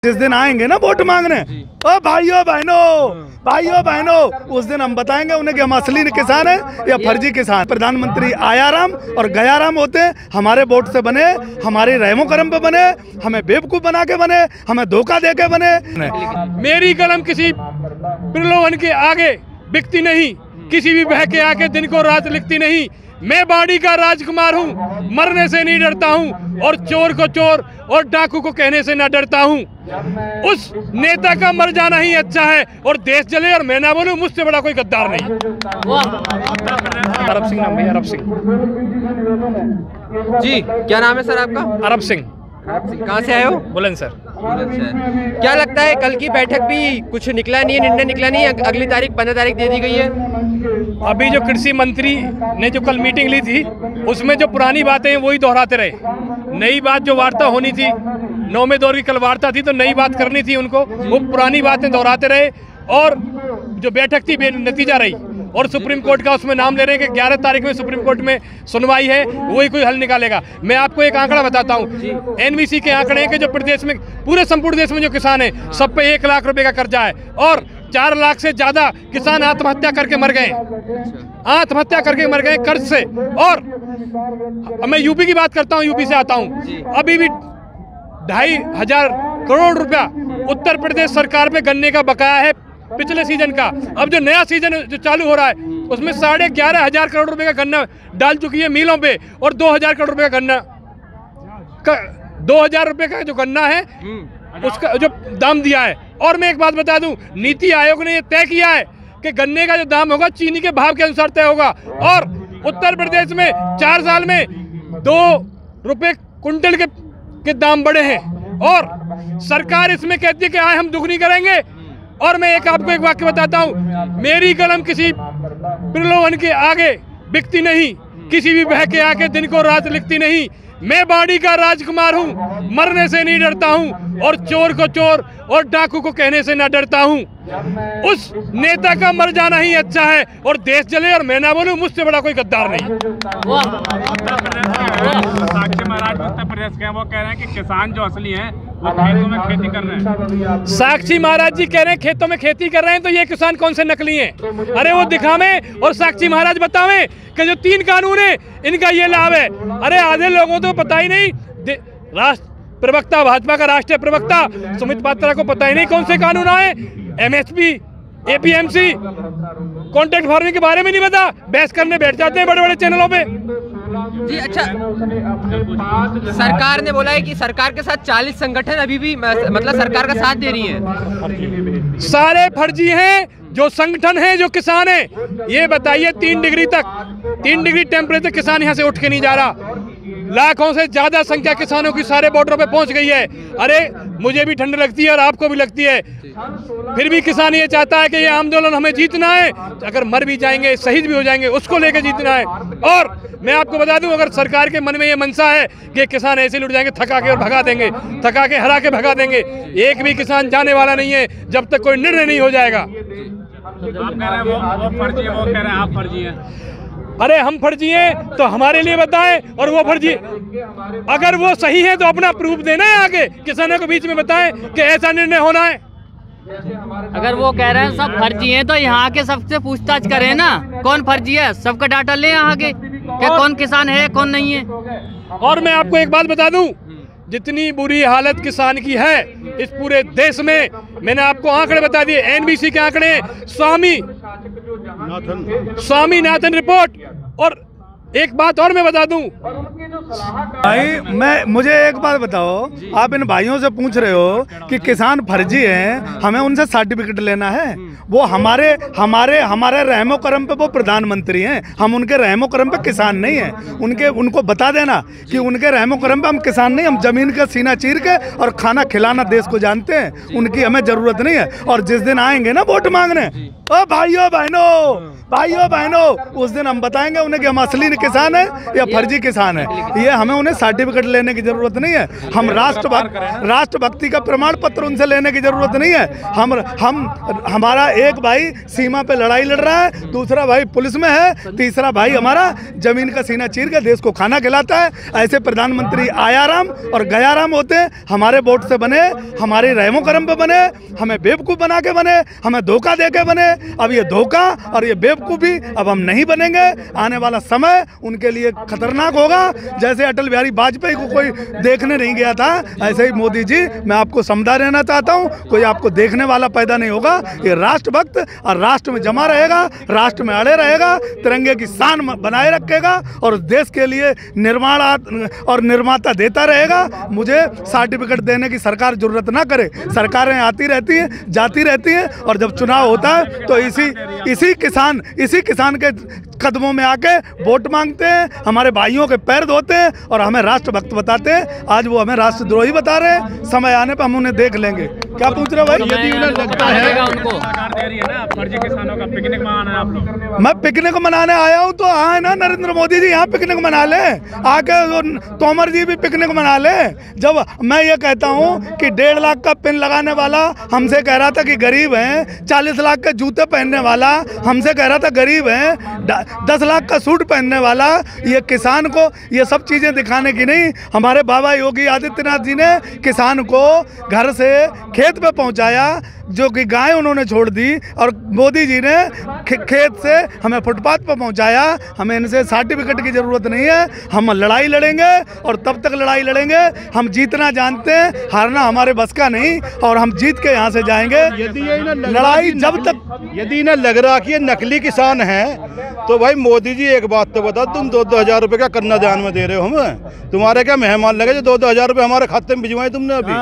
जिस दिन आएंगे ना वोट मांगने, ओ भाइयों बहनों, उस दिन हम बताएंगे उन्हें कि हम असली किसान हैं या फर्जी किसान। प्रधानमंत्री आया राम और गया राम होते हैं। हमारे वोट से बने, हमारे रहमो करम पे बने, हमें बेवकूफ बना के बने, हमें धोखा दे के बने। मेरी कलम किसी प्रलोभन के आगे बिकती नहीं, किसी भी बह के आके दिन को रात लिखती नहीं। मैं बाड़ी का राजकुमार हूँ, मरने से नहीं डरता हूँ और चोर को चोर और डाकू को कहने से ना डरता हूँ। उस नेता का मर जाना ही अच्छा है और देश जले और मैं ना बोलूं, मुझसे बड़ा कोई गद्दार नहीं। अरब सिंह नाम है, अरब सिंह जी। क्या नाम है सर आपका? अरब सिंह। कहाँ से आए हो? बुलंदशहर। क्या लगता है कल की बैठक भी कुछ निकला नहीं है, निर्णय निकला नहीं है? अगली तारीख 15 तारीख दे दी गई है। अभी जो कृषि मंत्री ने जो कल मीटिंग ली थी उसमें जो पुरानी बातें हैं वही दोहराते रहे। नई बात जो वार्ता होनी थी, 9वें दौर की कल वार्ता थी तो नई बात करनी थी उनको, वो पुरानी बातें दोहराते रहे। और जो बैठक थी बेनतीजा रही और सुप्रीम कोर्ट का उसमें नाम ले रहे हैं कि 11 तारीख में सुप्रीम कोर्ट में सुनवाई है, वही कोई हल निकालेगा। मैं आपको एक आंकड़ा बताता हूँ, एनवीसी के आंकड़े हैं कि जो प्रदेश में, पूरे संपूर्ण देश में जो किसान है सब पे 1 लाख रुपए का कर्जा है और 4 लाख से ज्यादा किसान आत्महत्या करके मर गए, आत्महत्या करके मर गए कर्ज से। और मैं यूपी की बात करता हूँ, यूपी से आता हूँ, अभी भी 2,500 करोड़ रुपया उत्तर प्रदेश सरकार पे गन्ने का बकाया है पिछले सीजन का। अब जो नया सीजन जो चालू हो रहा है उसमें 11,500 करोड़ रुपए का गन्ना डाल चुकी है मिलों पे और 2,000 करोड़ रुपए का गन्ना, 2,000 रुपए का जो गन्ना है उसका जो दाम दिया है। और मैं एक बात बता दूं, नीति आयोग ने ये तय किया है कि गन्ने का जो दाम होगा चीनी के भाव के अनुसार तय होगा और उत्तर प्रदेश में 4 साल में 2 रुपए कुंटल के दाम बढ़े हैं और सरकार इसमें कहती है कि आए हम दुगनी करेंगे। और मैं आपको एक वाक्य बताता हूँ, मेरी कलम किसी प्रलोभन के आगे बिकती नहीं, किसी भी बह के आके दिन को रात लिखती नहीं। मैं बाड़ी का राजकुमार हूँ, मरने से नहीं डरता हूँ और चोर को चोर और डाकू को कहने से ना डरता हूँ। उस नेता का मर जाना ही अच्छा है और देश जले और मैं ना बोलूं, मुझसे बड़ा कोई गद्दार नहीं। साक्षी महाराज उत्तर प्रदेश के वो कह रहे हैं कि किसान जो असली हैं वो खेतों में खेती कर रहे हैं। साक्षी महाराज जी कह रहे हैं खेतों में खेती कर रहे हैं, तो ये किसान कौन से नकली हैं? अरे वो दिखावें और साक्षी महाराज बतावें कि जो 3 कानून है इनका ये लाभ है। अरे आधे लोगों को पता ही नहीं, राष्ट्र प्रवक्ता, भाजपा का राष्ट्रीय प्रवक्ता सुमित पात्रा को पता ही नहीं कौन से कानून आए, MSP, APMC, कॉन्ट्रैक्ट फार्मिंग के बारे में नहीं पता, बहस करने बैठ जाते हैं बड़े बड़े चैनलों पे। जी अच्छा, सरकार ने बोला है कि सरकार के साथ 40 संगठन अभी भी मतलब सरकार का साथ दे रही हैं। सारे फर्जी हैं जो संगठन हैं, जो किसान हैं। ये बताइए 3 डिग्री तक, 3 डिग्री टेम्परेचर किसान यहाँ से उठ के नहीं जा रहा। लाखों से ज्यादा संख्या किसानों की सारे बॉर्डरों पे पहुंच गई है। अरे मुझे भी ठंड लगती है और आपको भी लगती है, फिर भी किसान ये चाहता है कि ये आंदोलन हमें जीतना है, अगर मर भी जाएंगे, शहीद भी हो जाएंगे, उसको लेकर जीतना है। और मैं आपको बता दूं, अगर सरकार के मन में ये मनसा है कि किसान ऐसे लुट जाएंगे, थका के और भगा देंगे, थका के हरा के भगा देंगे, एक भी किसान जाने वाला नहीं है जब तक कोई निर्णय नहीं हो जाएगा। आप कह रहे हैं वो फर्जी है, वो कह रहे हैं आप फर्जी हैं। अरे हम फर्जी हैं तो हमारे लिए बताएं और वो फर्जी, अगर वो सही है तो अपना प्रूफ देना है आगे, किसानों के बीच में बताएं कि ऐसा निर्णय होना है। अगर वो कह रहे हैं सब फर्जी हैं तो यहाँ के सबसे पूछताछ करें ना, कौन फर्जी है, सबका डाटा लें यहाँ के कि कौन किसान है कौन नहीं है। और मैं आपको एक बात बता दूं, जितनी बुरी हालत किसान की है इस पूरे देश में, मैंने आपको आंकड़े बता दिए, NBC के आंकड़े, स्वामीनाथन रिपोर्ट। और एक बात और मैं बता दूं भाई, मुझे एक बात बताओ, आप इन भाइयों से पूछ रहे हो कि किसान फर्जी हैं, हमें उनसे सर्टिफिकेट लेना है। वो हमारे रहमो करम पे वो प्रधानमंत्री हैं, हम उनके रहमो करम पे किसान नहीं हैं। उनको बता देना कि उनके रहमो करम पे हम किसान नहीं, हम जमीन का सीना चीर के और खाना खिलाना देश को जानते हैं, उनकी हमें जरूरत नहीं है। और जिस दिन आएंगे ना वोट मांगने, ओ भाइयों बहनों, उस दिन हम बताएंगे उन्हें कि हम असली किसान हैं या फर्जी किसान हैं। ये हमें उन्हें सर्टिफिकेट लेने की जरूरत नहीं है। हम राष्ट्रभक्ति का प्रमाण पत्र उनसे लेने की जरूरत नहीं है। हमारा एक भाई सीमा पे लड़ाई लड़ रहा है, दूसरा भाई पुलिस में है, तीसरा भाई हमारा जमीन का सीना चीर के देश को खाना खिलाता है। ऐसे प्रधानमंत्री आयाराम और गयाराम होते हैं। हमारे वोट से बने, हमारे रहमो करम पे बने, हमें बेवकूफ़ बना के बने, हमें धोखा दे के बने। अब ये धोखा और ये बेवकूफ़ी अब हम नहीं बनेंगे। आने वाला समय उनके लिए खतरनाक होगा। जैसे अटल बिहारी वाजपेयी को कोई देखने नहीं गया था, ऐसे ही मोदी जी, मैं आपको समझा देना चाहता हूँ, कोई आपको देखने वाला पैदा नहीं होगा। ये राष्ट्रभक्त और राष्ट्र में जमा रहेगा, राष्ट्र में अड़े रहेगा, तिरंगे की शान बनाए रखेगा और देश के लिए निर्माण और निर्माता देता रहेगा। मुझे सर्टिफिकेट देने की सरकार जरूरत ना करे। सरकारें आती रहती हैं, जाती रहती हैं, और जब चुनाव होता है तो इसी किसान के कदमों में आके वोट मांगते हैं, हमारे भाइयों के पैर धोते हैं और हमें राष्ट्रभक्त बताते हैं। आज वो हमें राष्ट्रद्रोही बता रहे हैं। समय आने पर हम उन्हें देख लेंगे। क्या पूछ रहे हो भाई? यदि उन्हें लगता है उनको फर्जी किसानों का पिकनिक मनाना है आप लोग। मैं पिकनिक मनाने आया हूँ तो आए ना नरेंद्र मोदी जी, यहाँ पिकनिक मना लें, आके तोमर जी भी पिकनिक मना लें। जब मैं ये कहता हूँ कि 1.5 लाख का पिन लगाने वाला हमसे कह रहा था कि गरीब हैं, 40 लाख के जूते पहनने वाला हमसे कह रहा था गरीब हैं, 10 लाख का सूट पहनने वाला, ये किसान को ये सब चीज़ें दिखाने की नहीं। हमारे बाबा योगी आदित्यनाथ जी ने किसान को घर से खेत पे पहुंचाया, जो कि गाय उन्होंने छोड़ दी, और मोदी जी ने खेत से हमें फुटपाथ पर पहुंचाया। हमें इनसे सर्टिफिकेट की ज़रूरत नहीं है। हम लड़ाई लड़ेंगे और तब तक लड़ाई लड़ेंगे। हम जीतना जानते हैं, हारना हमारे बस का नहीं, और हम जीत के यहाँ से जाएंगे। लड़ाई जब तक यदि इन्हें लग रहा कि ये नकली किसान हैं, तो भाई मोदी जी एक बात तो बताओ, तुम 2-2 हज़ार रुपये का कन्यादान में दे रहे हो हमें? तुम्हारे क्या मेहमान लगे जो 2-2 हज़ार रुपये हमारे खाते में भिजवाए तुमने अभी?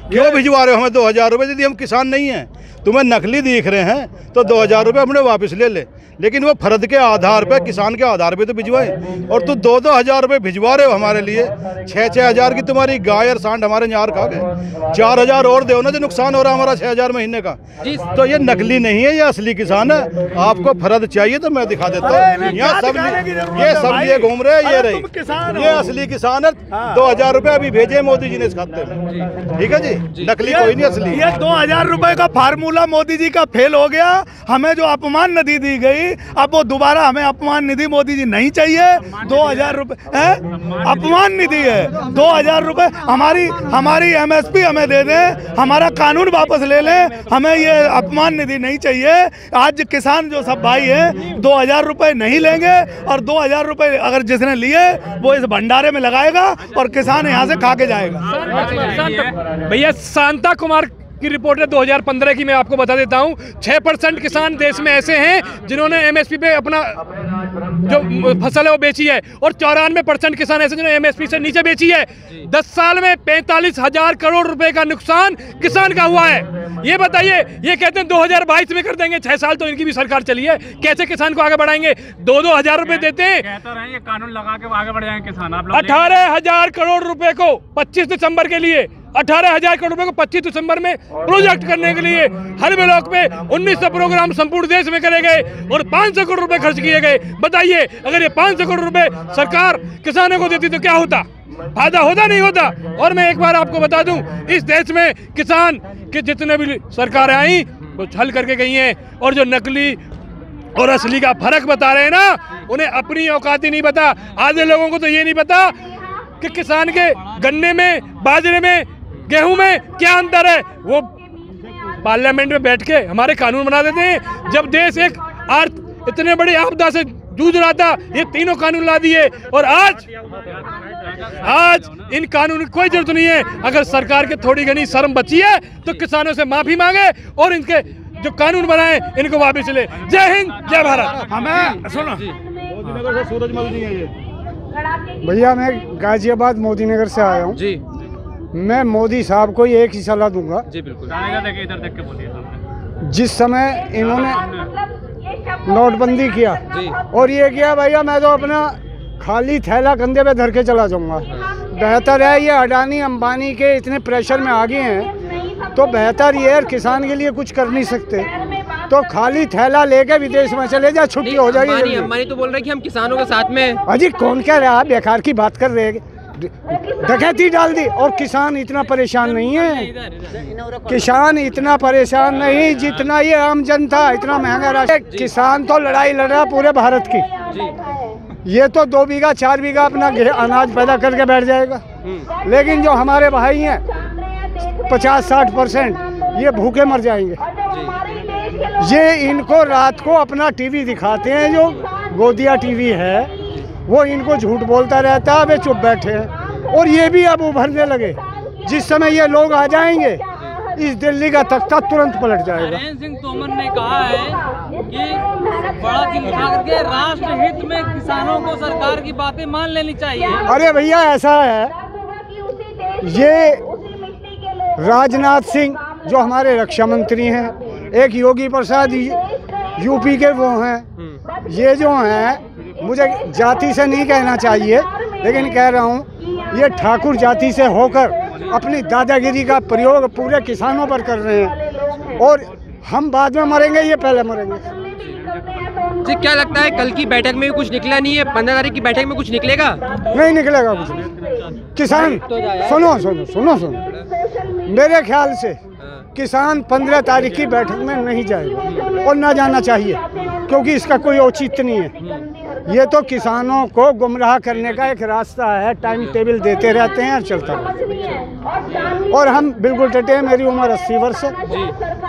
क्यों भिजवा रहे हो हमें 2 हज़ार रुपये? यदि हम किसान नहीं हैं, तुम्हें नकली दिख रहे हैं तो 2 हज़ार रुपये अपने वापस ले ले, लेकिन वो फर्द के आधार पे, किसान के आधार पे तो भिजवाए। और तू 2-2 हज़ार रुपये भिजवा रहे हो हमारे लिए। 6-6 हज़ार की तुम्हारी गाय और सांड हमारे न्यार खा गए। 4 हज़ार और दो ना, जो नुकसान हो रहा है हमारा 6 हज़ार महीने का। तो ये नकली नहीं है, ये असली किसान है। आपको फर्द चाहिए तो मैं दिखा देता हूँ। यहाँ सब ये घूम रहे हैं, ये रही, ये असली किसान है। 2 हज़ार रुपये अभी भेजे मोदी जी ने इस खाते में, ठीक है जी। नकली कोई नहीं, असली। ये 2 हज़ार रुपये का फार्मूला मोदी जी का फेल हो गया। हमें जो अपमान निधि दी गई, अब वो दोबारा हमें अपमान निधि मोदी जी नहीं चाहिए। 2 हज़ार रुपये अपमान निधि है। 2 हज़ार रुपये हमारी MSP हमें दे दें, हमारा कानून वापस ले लें, हमें ये अपमान निधि नहीं चाहिए। आज किसान जो सब भाई हैं 2 हज़ार रुपये नहीं लेंगे, और 2 हज़ार रुपये अगर जिसने लिए वो इस भंडारे में लगाएगा और किसान यहाँ से खा के जाएगा। भैया सांता कुमार की रिपोर्ट है 2015 की, मैं आपको बता देता हूँ। 6% किसान देश में ऐसे हैं जिन्होंने MSP पे अपना जो फसल है वो बेची है, और 94% किसान ऐसे जिन्होंने MSP से नीचे बेची है। 10 साल में 45,000 करोड़ रुपए का नुकसान किसान का हुआ है। ये बताइए, ये कहते हैं 2022 में कर देंगे। 6 साल तो इनकी भी सरकार चली है, कैसे किसान को आगे बढ़ाएंगे? 2-2 हज़ार रुपए देते हैं, कहते रहे ये कानून लगा के आगे बढ़ जाएंगे किसान। आप 18,000 करोड़ रुपए को 25 दिसंबर के लिए, 18,000 करोड़ रुपए को 25 दिसंबर में प्रोजेक्ट करने के लिए हर ब्लॉक पे 1900 प्रोग्राम संपूर्ण देश में करे गए और 500 करोड़ रुपए खर्च किए गए। बताइए, अगर ये 500 करोड़ रुपए सरकार किसानों को देती तो क्या होता? फायदा होता, नहीं होता? और मैं एक बार आपको बता दूं, इस देश में किसान के जितने भी सरकारें आई वो छल करके गई हैं, और जो नकली और असली का फर्क बता रहे हैं ना, उन्हें अपनी औकात ही नहीं पता। आधे लोगों को तो ये नहीं पता कि किसान के गन्ने में, बाजरे में, गेहूं में क्या अंतर है। वो पार्लियामेंट में बैठ के हमारे कानून बना देते हैं। जब देश एक इतने बड़ी आपदा से जूझ रहा था, ये तीनों कानून ला दिए, और आज इन कानून की कोई जरूरत नहीं है। अगर सरकार के थोड़ी घनी शर्म बची है तो किसानों से माफी मांगे और इनके जो कानून बनाए इनको वापस ले। जय हिंद, जय भारत। हमें सुनो, भैया मैं गाजियाबाद मोदी नगर से आया हूँ जी। मैं मोदी साहब को एक ही सलाह दूंगा जी, बिल्कुल। इधर देख के बोलिए। जिस समय इन्होंने नोटबंदी किया और ये किया, भैया मैं तो अपना खाली थैला कंधे पे धर के चला जाऊंगा। बेहतर है, ये अडानी अंबानी के इतने प्रेशर में आ गए हैं तो बेहतर ये है, किसान के लिए कुछ कर नहीं सकते तो खाली थैला लेके विदेश में चले जा, छुट्टी हो जाएगी। अंबानी तो बोल रहे हैं कि हम किसानों के साथ में। अजी कौन कह रहा है, बेकार की बात कर रहे हैं। डकैती डाल दी और किसान इतना परेशान नहीं है, किसान इतना परेशान नहीं जितना ये आम जनता। इतना महंगा राशन, किसान तो लड़ाई लड़ रहा पूरे भारत की। ये तो 2 बीघा 4 बीघा अपना अनाज पैदा करके बैठ जाएगा, लेकिन जो हमारे भाई हैं 50-60% ये भूखे मर जाएंगे। ये इनको रात को अपना टीवी दिखाते हैं, जो गोदिया टीवी है वो इनको झूठ बोलता रहता है, वे चुप बैठे हैं। और ये भी अब उभरने लगे, जिस समय ये लोग आ जाएंगे इस दिल्ली का तख्ता तुरंत पलट जाएगा। नरेंद्र सिंह तोमर ने कहा है कि बड़ा दिल उठा करके राष्ट्र हित में किसानों को सरकार की बातें मान लेनी चाहिए। अरे भैया ऐसा है, ये राजनाथ सिंह जो हमारे रक्षा मंत्री हैं, एक योगी प्रसाद यूपी के वो हैं, ये जो हैं, मुझे जाति से नहीं कहना चाहिए लेकिन कह रहा हूँ, ये ठाकुर जाति से होकर अपनी दादागिरी का प्रयोग पूरे किसानों पर कर रहे हैं। और हम बाद में मरेंगे, ये पहले मरेंगे। जी क्या लगता है कल की बैठक में भी कुछ निकला नहीं है? 15 तारीख की बैठक में कुछ निकलेगा? नहीं निकलेगा कुछ नहीं। किसान सुनो सुनो सुनो सुनो, मेरे ख्याल से किसान 15 तारीख की बैठक में नहीं जाएगा और ना जाना चाहिए, क्योंकि इसका कोई औचित्य नहीं है। ये तो किसानों को गुमराह करने का एक रास्ता है, टाइम टेबल देते रहते हैं और चलता है। और हम बिल्कुल डटे हैं, मेरी उम्र 80 वर्ष है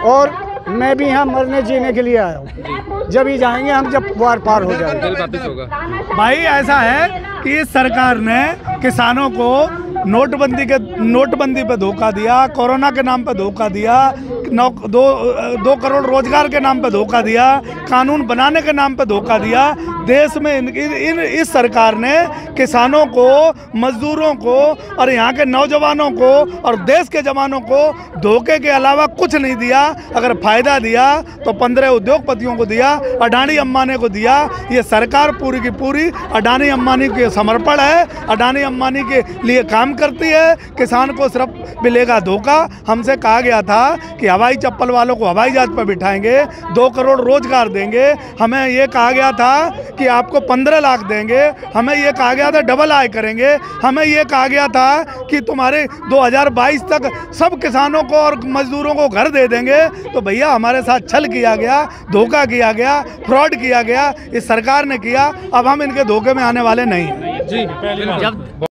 और मैं भी यहाँ मरने जीने के लिए आया हूँ। जब ही जाएंगे हम, जब वार पार हो जाएगा। भाई ऐसा है कि इस सरकार ने किसानों को नोटबंदी पे धोखा दिया, कोरोना के नाम पे धोखा दिया, 2 करोड़ रोजगार के नाम पे धोखा दिया, कानून बनाने के नाम पे धोखा दिया। देश में इस सरकार ने किसानों को, मजदूरों को और यहाँ के नौजवानों को और देश के जवानों को धोखे के अलावा कुछ नहीं दिया। अगर फायदा दिया तो 15 उद्योगपतियों को दिया, अडानी अंबानी को दिया। ये सरकार पूरी की पूरी अडानी अंबानी के समर्पण है, अडानी अंबानी के लिए काम करती है। किसान को सिर्फ मिलेगा धोखा। हमसे कहा गया था कि हवाई चप्पल वालों को हवाई जहाज पर बिठाएंगे, 2 करोड़ रोजगार देंगे। हमें ये कहा गया था कि आपको 15 लाख देंगे। हमें ये कहा गया था डबल आय करेंगे। हमें ये कहा गया था कि तुम्हारे 2022 तक सब किसानों को और मजदूरों को घर दे देंगे। तो भैया हमारे साथ छल किया गया, धोखा किया गया, फ्रॉड किया गया, इस सरकार ने किया। अब हम इनके धोखे में आने वाले नहीं। जी जब